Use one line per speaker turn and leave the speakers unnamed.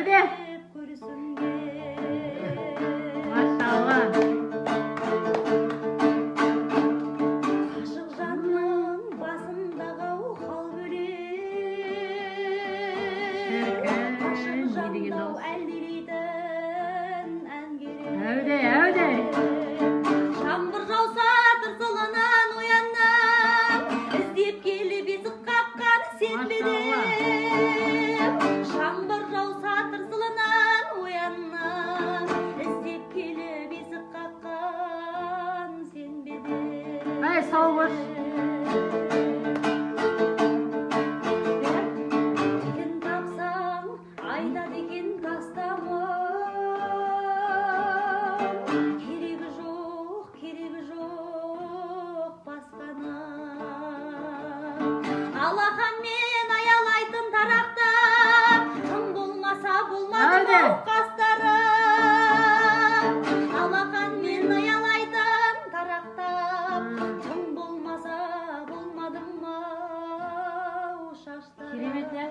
Әуде. Машалла.
Ашық жанның басындағы хал бөлек. Ашық жандау әлдилейтін ән керек.
Әуде.
Жаңбыр жауса тырсылынан оянам, іздеп келіп есік қаққан сенбедім. Жаңбыр жауса тырсылынан оянам, іздеп келіп есік қаққан сенбедім.
Ай, сау бош.
Тиген тапсаң, айтады екен тастамын. Керегі жоқ басқана. Алақанмен аялайтын тарақтап, тым болмаса болмады
Әуде.
науқастарым. Алақанмен аялайтын тарақтап, тым болмаса болмады мау шаштарым.
Керемет, иә.